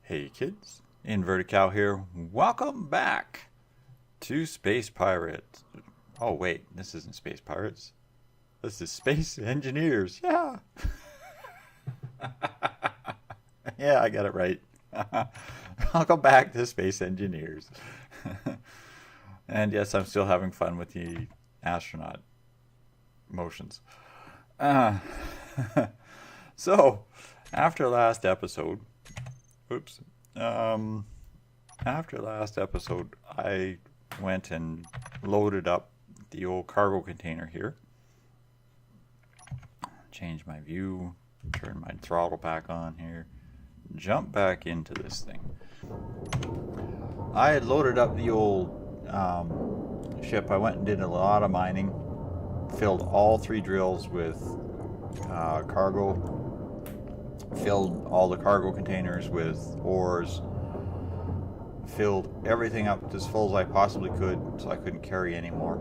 Hey kids, Inverted Cow here. Welcome back to Space Pirates. Oh wait, this isn't Space Pirates. This is Space Engineers. Yeah. Yeah, I got it right. Welcome back to Space Engineers. And yes, I'm still having fun with the astronaut motions. Uh, so, after last episode, oops. Um, After last episode, I went and loaded up the old cargo container here. Change my view, turn my throttle back on here, jump back into this thing. I had loaded up the old ship. I went and did a lot of mining, filled all 3 drills with cargo, filled all the cargo containers with ores, filled everything up as full as I possibly could so I couldn't carry anymore,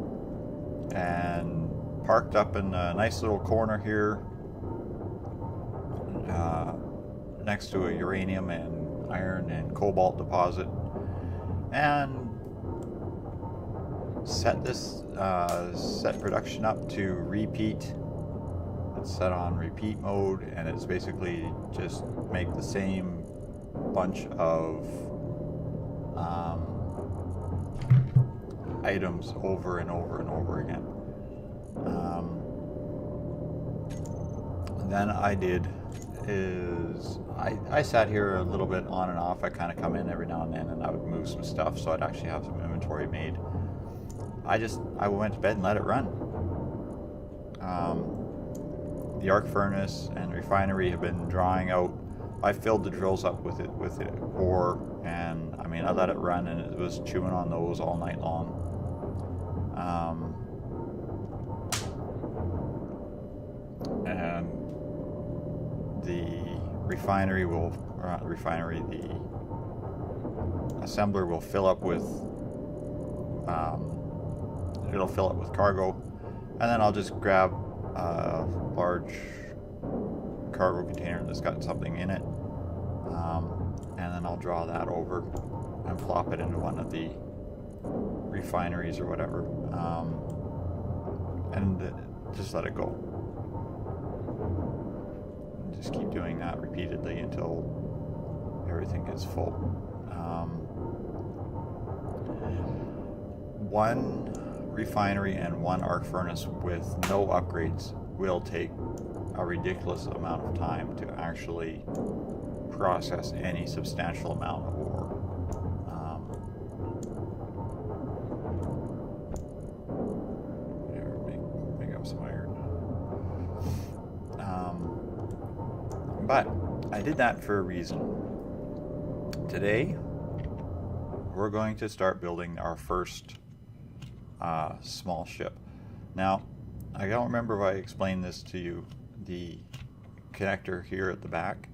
and parked up in a nice little corner here next to a uranium and iron and cobalt deposit, and set production up to repeat. It's set on repeat mode, and it's basically just make the same bunch of items over and over and over again. Then I did is I sat here a little bit on and off. I kind of come in every now and then, and I would move some stuff so I'd actually have some inventory made. I went to bed and let it run. The arc furnace and refinery have been drawing out. I filled the drills up with it ore, and I mean I let it run, and it was chewing on those all night long. And the assembler will fill up with it'll fill up with cargo, and then I'll just grab a large cargo container that's got something in it, and then I'll draw that over and plop it into one of the refineries or whatever, and just let it go. And just keep doing that repeatedly until everything gets full. One refinery and one arc furnace with no upgrades will take a ridiculous amount of time to actually process any substantial amount of ore. Make up some iron. But I did that for a reason. Today, we're going to start building our first small ship. Now, I don't remember if I explained this to you, the connector here at the back.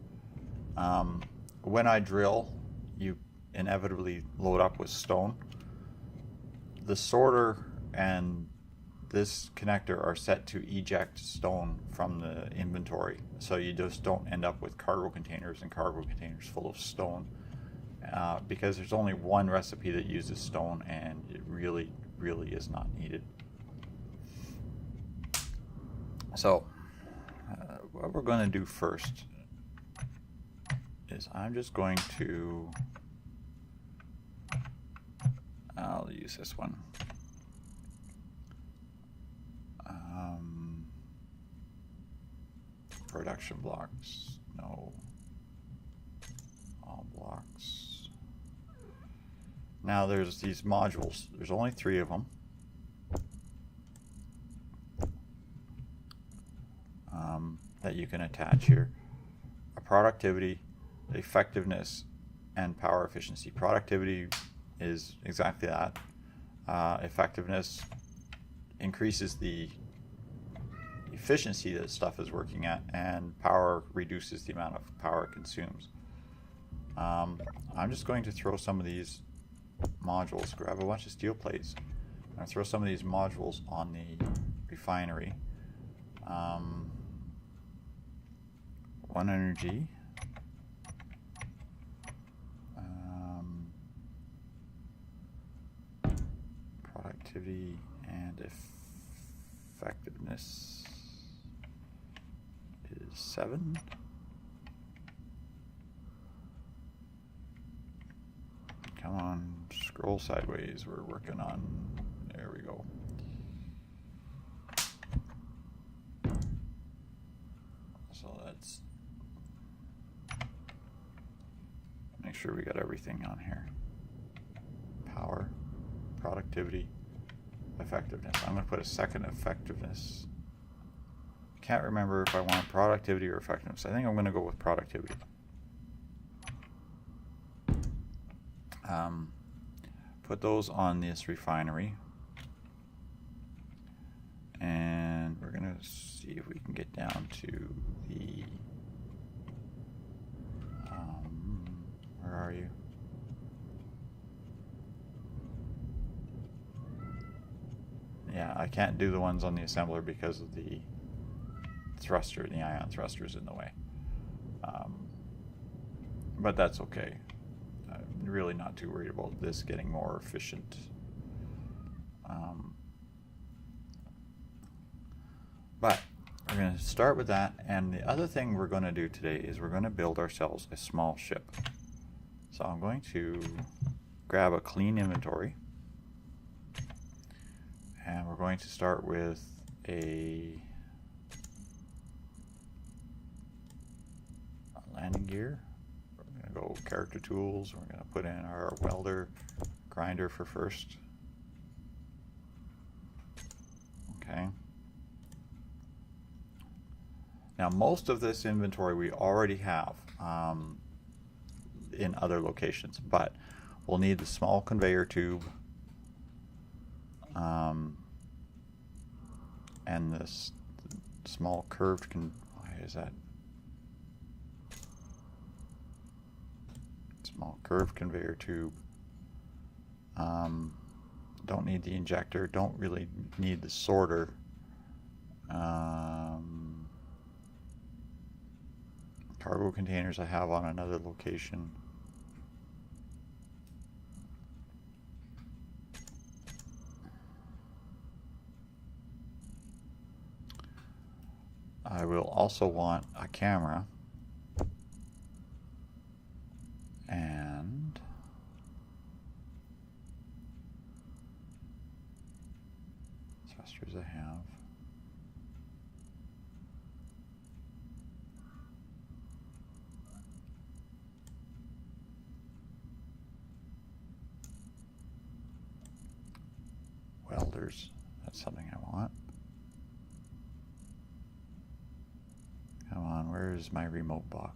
When I drill, you inevitably load up with stone. The sorter and this connector are set to eject stone from the inventory, so you just don't end up with cargo containers full of stone, because there's only one recipe that uses stone, and it really is not needed. So what we're going to do first is I'm just going to I'll use this one. Production blocks, no, all blocks. Now there's these modules. There's only 3 of them. That you can attach here. A productivity, effectiveness, and power efficiency. Productivity is exactly that. Effectiveness increases the efficiency that stuff is working at, and power reduces the amount of power it consumes. I'm just going to throw some of these modules, grab a bunch of steel plates, and throw some of these modules on the refinery. 1 energy, productivity and effectiveness is 7. Come on, scroll sideways. We're working on. There we go. So let's make sure we got everything on here. Power, productivity, effectiveness. I'm going to put a second effectiveness. Can't remember if I want productivity or effectiveness. I think I'm going to go with productivity. Put those on this refinery. And we're going to see if we can get down to the... where are you? Yeah, I can't do the ones on the assembler because of the thruster, the ion thruster is in the way. But that's okay. I'm really not too worried about this getting more efficient. But we're going to start with that, and the other thing we're going to do today is we're going to build ourselves a small ship. So I'm going to grab a clean inventory, and we're going to start with a landing gear. We're going to go character tools. We're going to put in our welder grinder for first. Okay. Now most of this inventory we already have in other locations, but we'll need the small conveyor tube and this small curved why is that? Small curved conveyor tube. Don't need the injector, don't really need the sorter. Cargo containers I have on another location. I will also want a camera and thrusters I have. Welders, that's something I want. Come on, where's my remote box?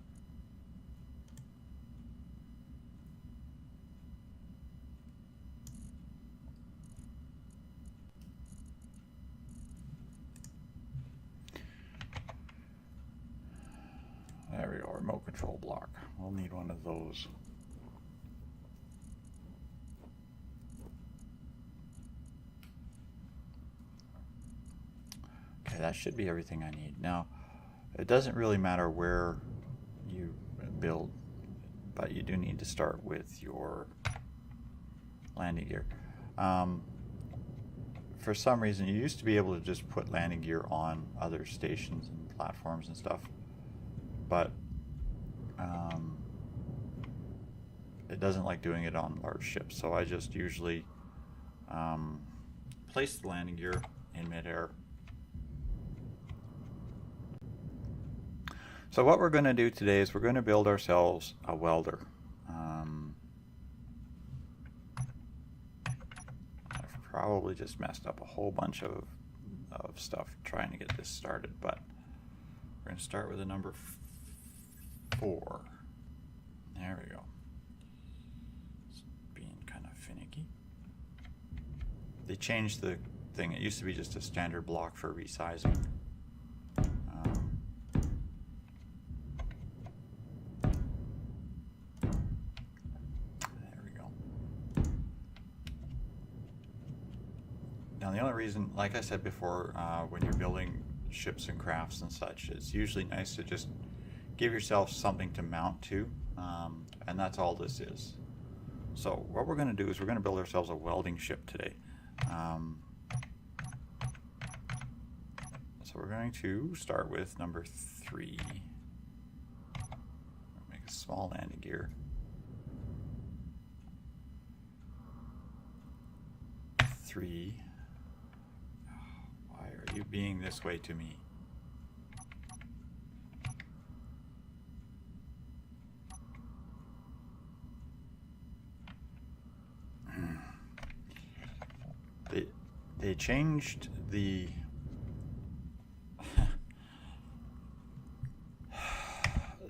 There we go, remote control block. We'll need one of those. Okay, that should be everything I need. Now, it doesn't really matter where you build, but you do need to start with your landing gear. For some reason, you used to be able to just put landing gear on other stations and platforms and stuff, but it doesn't like doing it on large ships, so I just usually place the landing gear in midair. So what we're going to do today is we're going to build ourselves a welder. I've probably just messed up a whole bunch of stuff trying to get this started, but we're going to start with a number 4. There we go. It's being kind of finicky. They changed the thing. It used to be just a standard block for resizing. Now the only reason, like I said before, when you're building ships and crafts and such, it's usually nice to just give yourself something to mount to, and that's all this is. So what we're going to do is we're going to build ourselves a welding ship today. So we're going to start with number 3. Make a small landing gear. 3. Why are you being this way to me? They changed the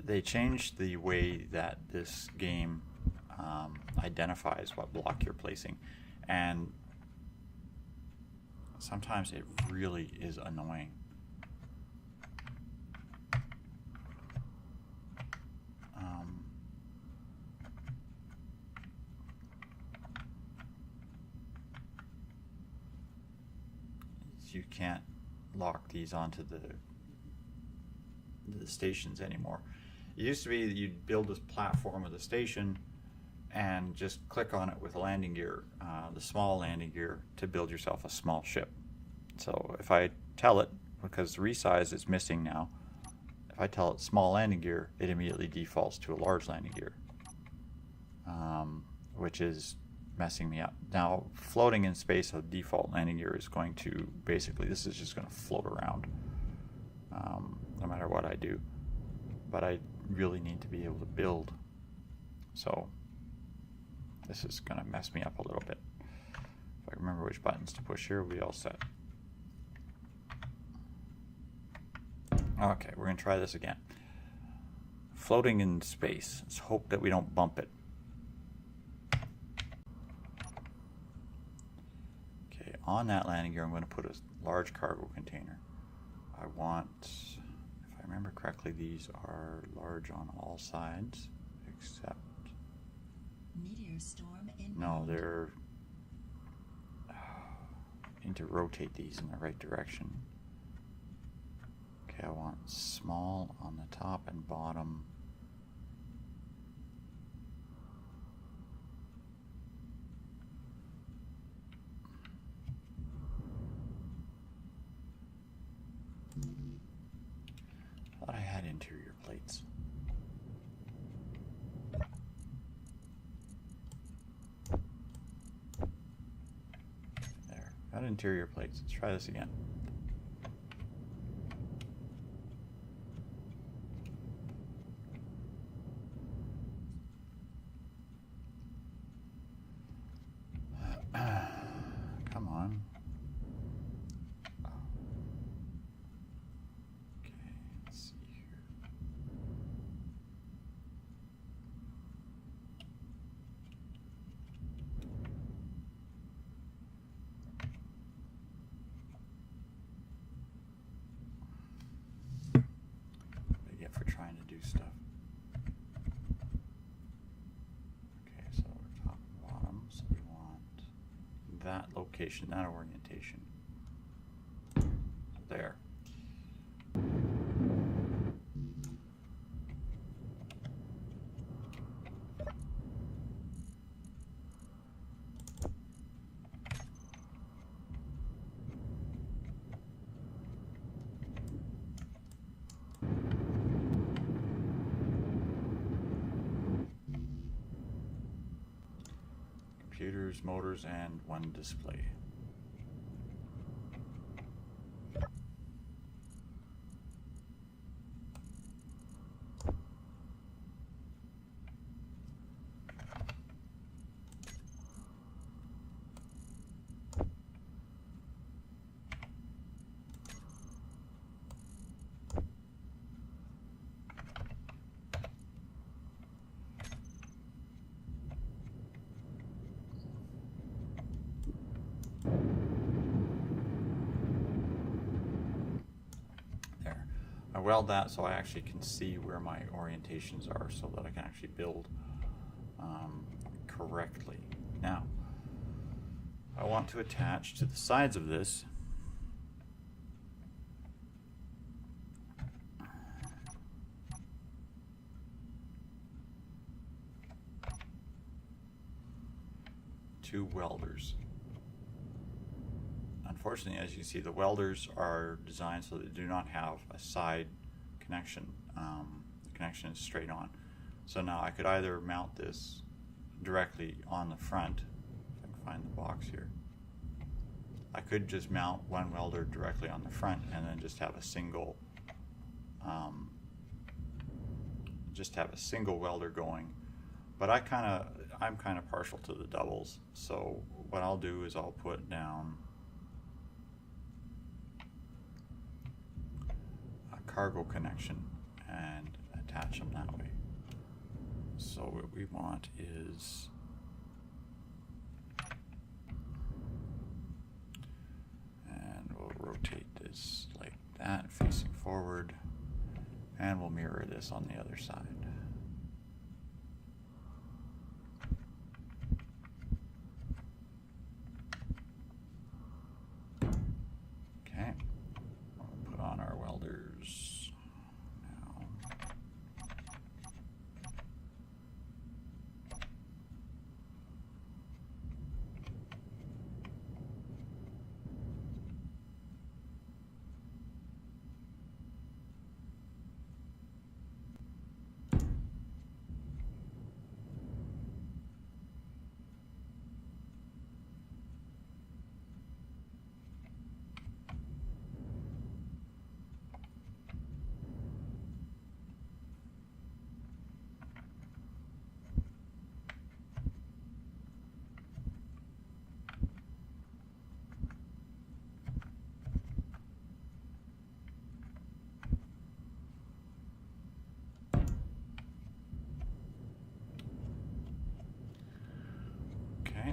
they changed the way that this game identifies what block you're placing, and sometimes it really is annoying. You can't lock these onto the stations anymore. It used to be that you'd build this platform with a station and just click on it with a landing gear, the small landing gear, to build yourself a small ship. So if I tell it, because resize is missing now, if I tell it small landing gear, it immediately defaults to a large landing gear, which is messing me up. Now, floating in space, a default landing gear is going to basically, this is just going to float around no matter what I do. But I really need to be able to build. So this is going to mess me up a little bit. If I remember which buttons to push here, we'll be all set. Okay, we're going to try this again. Floating in space. Let's hope that we don't bump it. Okay, on that landing gear, I'm going to put a large cargo container. I want, if I remember correctly, these are large on all sides, except... Meteor storm inbound. No, they're... I need to rotate these in the right direction. Okay, I want small on the top and bottom. I thought I had interior plates. There, got interior plates. Let's try this again. Come on. Okay, let's see here. What do I get for trying to do stuff? Okay, so top and bottom, so we want that location, that orientation. There. Computers, motors, and one display. There. I weld that so I actually can see where my orientations are so that I can actually build correctly. Now, I want to attach to the sides of this two welders. unfortunately, as you see, the welders are designed so they do not have a side connection. The connection is straight on. So now I could either mount this directly on the front, if I can find the box here. I could just mount one welder directly on the front and then just have a single welder going. But I'm kind of partial to the doubles. So what I'll do is I'll put down a cargo connection and attach them that way. So what we want is we'll rotate this like that, facing forward, and we'll mirror this on the other side. Okay, we'll put on our welders now.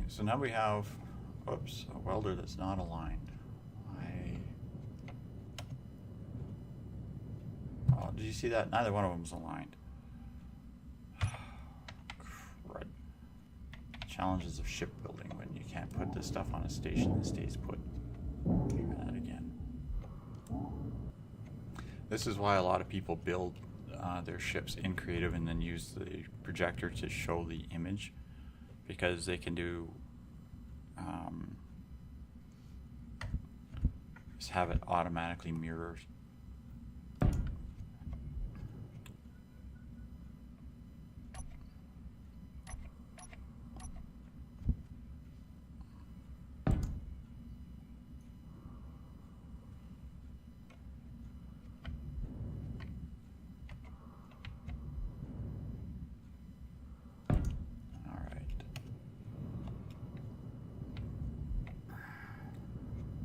So now we have, oops, a welder that's not aligned. Oh, did you see that? Neither one of them's aligned. Crud. Challenges of shipbuilding when you can't put this stuff on a station that stays put. Try that again. This is why a lot of people build their ships in Creative and then use the projector to show the image, because they can do just have it automatically mirror.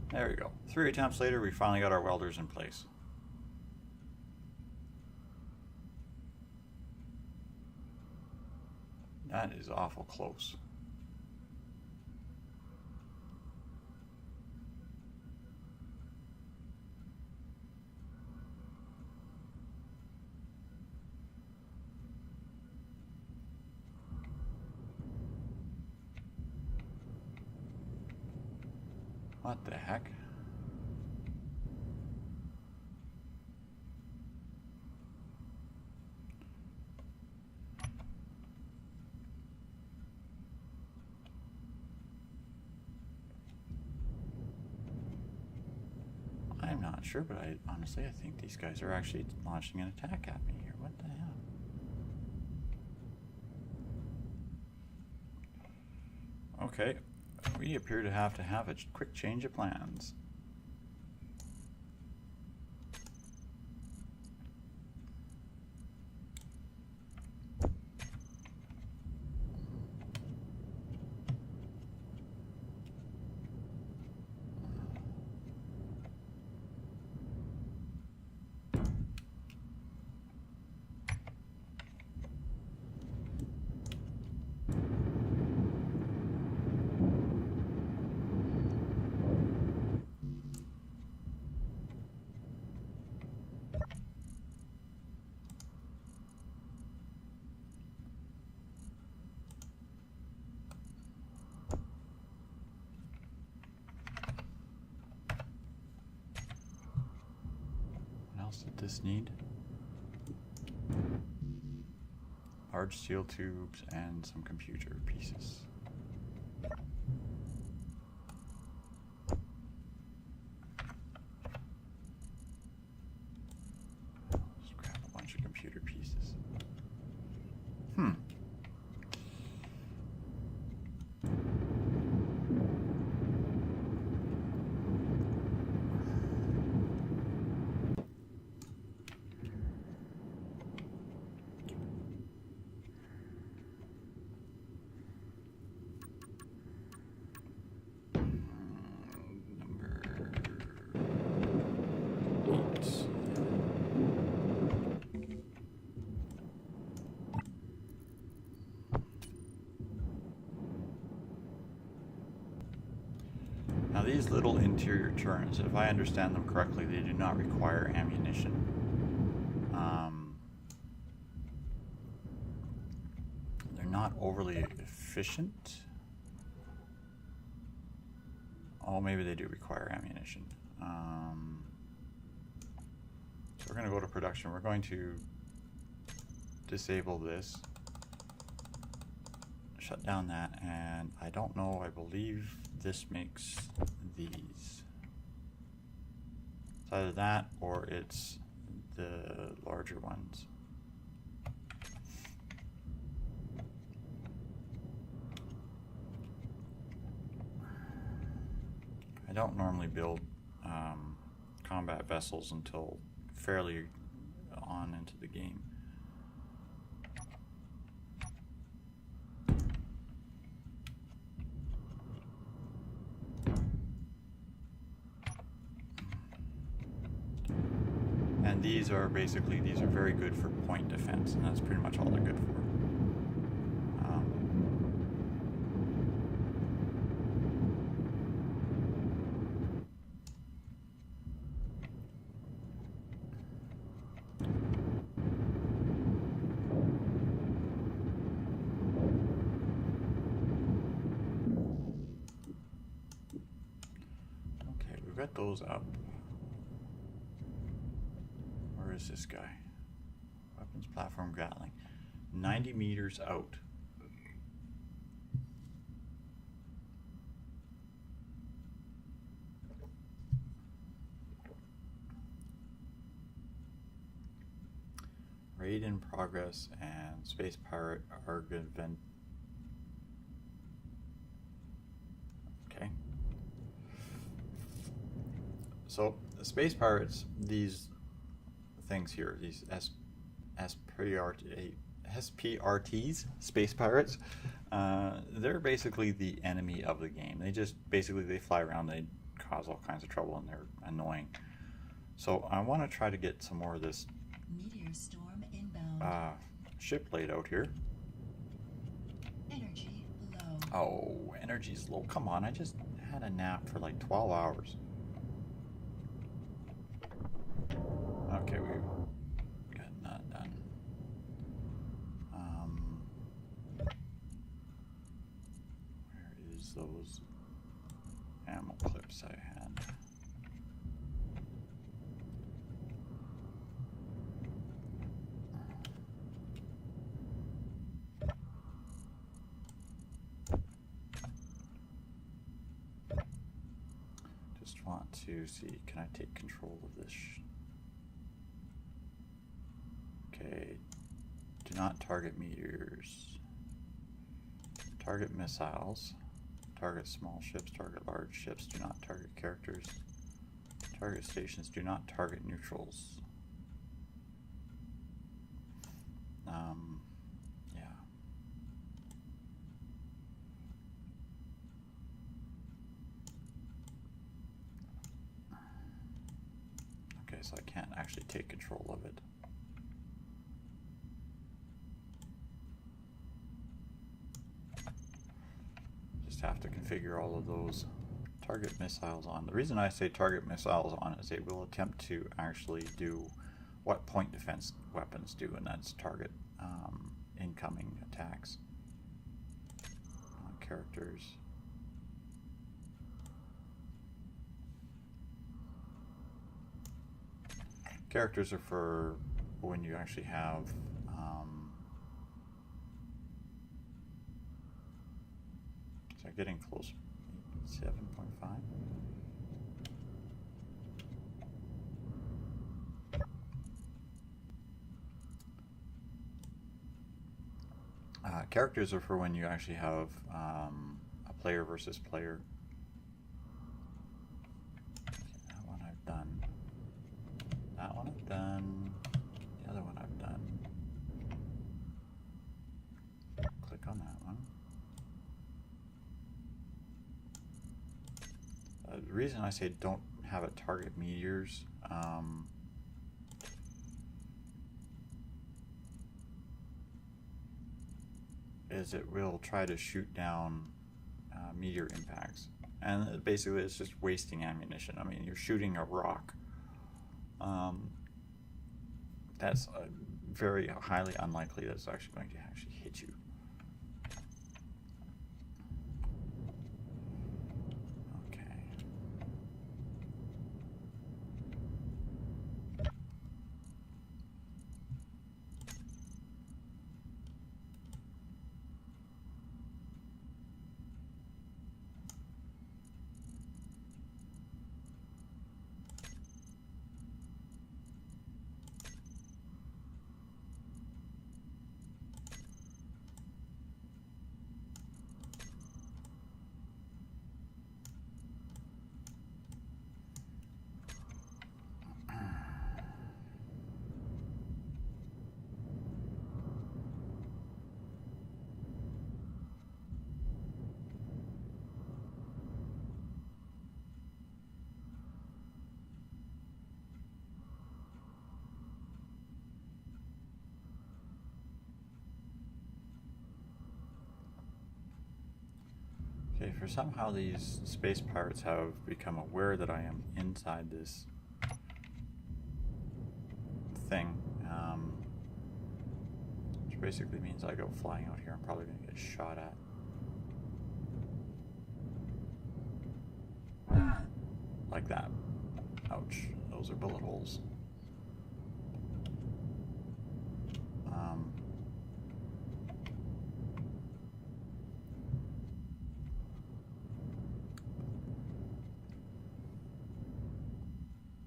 There we go. 3 attempts later, we finally got our welders in place. That is awful close. What the heck? I'm not sure, but honestly I think these guys are actually launching an attack at me here. What the hell? Okay. We appear to have a quick change of plans. Else did this need? Large steel tubes and some computer pieces. these little interior turrets, if I understand them correctly, they do not require ammunition. They're not overly efficient. Oh, maybe they do require ammunition. So we're going to go to production. We're going to disable this, shut down that, and I don't know, I believe this makes these. It's either that or it's the larger ones. I don't normally build combat vessels until fairly on into the game. And these are basically, these are very good for point defense, and that's pretty much all they're good for. Okay, we've got those up. Where is this guy? Weapons platform Gatling. 90 meters out. Raid in progress and Space Pirate Argavent. Okay. So the Space Pirates, these things here, these SPRTs, Space Pirates, they're basically the enemy of the game. They just basically, they fly around, they cause all kinds of trouble, and they're annoying. So I want to try to get some more of this Meteor storm inbound. ship laid out here. Energy low. Oh, energy's low. Come on, I just had a nap for like 12 hours. Okay, we've got that done. Where is those ammo clips I had? Just want to see, can I take control of this? Okay, do not target meteors. Target missiles. Target small ships, target large ships, do not target characters. Target stations, do not target neutrals. Yeah. Okay, so I can't actually take control of it. Have to configure all of those. Target missiles on. The reason I say target missiles on is they will attempt to actually do what point defense weapons do, and that's target incoming attacks. Characters. Characters are for when you actually have getting close. 7.5. Characters are for when you actually have a player versus player. Okay, that one I've done. That one I've done. The other one I've done. Click on that one. The reason I say don't have it target meteors is it will try to shoot down meteor impacts. And basically it's just wasting ammunition. I mean, you're shooting a rock. That's very highly unlikely that it's actually going to actually hit you. Okay, for somehow these space pirates have become aware that I am inside this thing, which basically means I go flying out here, I'm probably going to get shot at. Like that. Ouch, those are bullet holes.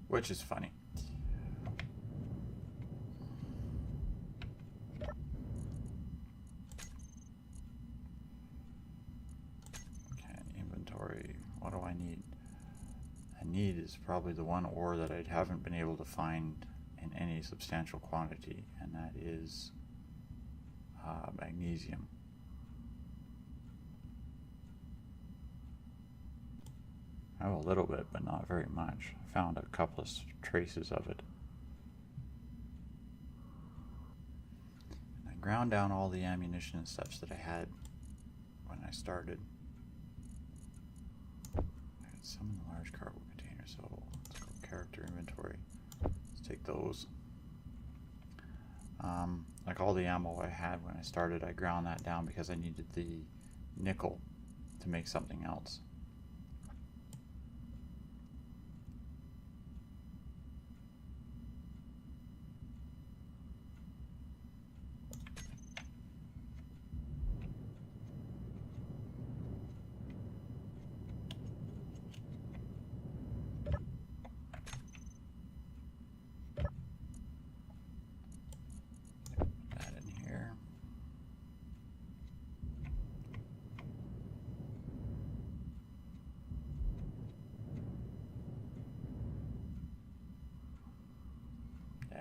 Which is funny. Okay, inventory. What do I need? I need is probably the one ore that I haven't been able to find in any substantial quantity, and that is magnesium. I have a little bit, but not very much. I found a couple of traces of it. And I ground down all the ammunition and such that I had when I started. I got some in the large cargo container, so let's go character inventory. Let's take those. Like all the ammo I had when I started, I ground that down because I needed the nickel to make something else.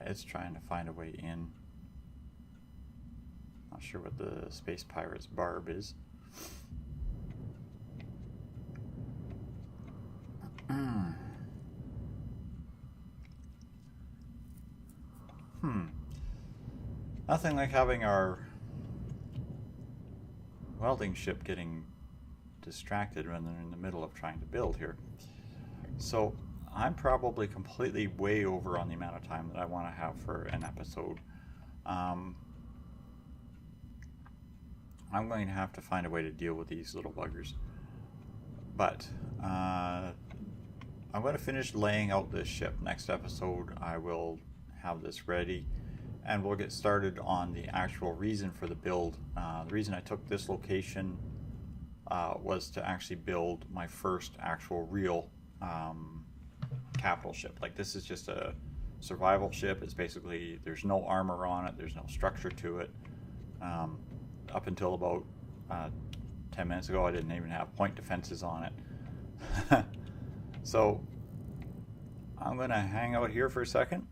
It's trying to find a way in. Not sure what the space pirate's barb is. Nothing like having our welding ship getting distracted when they're in the middle of trying to build here. So I'm probably completely way over on the amount of time that I want to have for an episode. I'm going to have to find a way to deal with these little buggers. But I'm going to finish laying out this ship. Next episode I will have this ready and we'll get started on the actual reason for the build. The reason I took this location was to actually build my first actual real capital ship. Like, this is just a survival ship. It's basically, there's no armor on it, there's no structure to it. Up until about 10 minutes ago I didn't even have point defenses on it. So I'm gonna hang out here for a second.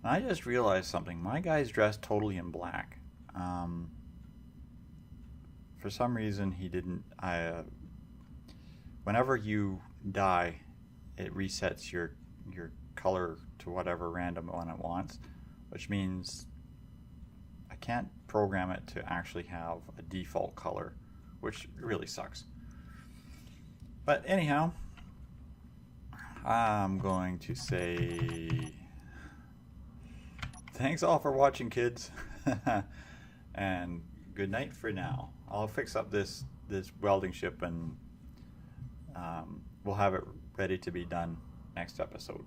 And I just realized something. My guy's dressed totally in black. For some reason he didn't. Whenever you die, it resets your color to whatever random one it wants, which means I can't program it to actually have a default color, which really sucks. But anyhow, I'm going to say thanks all for watching, kids. And good night for now. I'll fix up this welding ship, and we'll have it ready to be done next episode.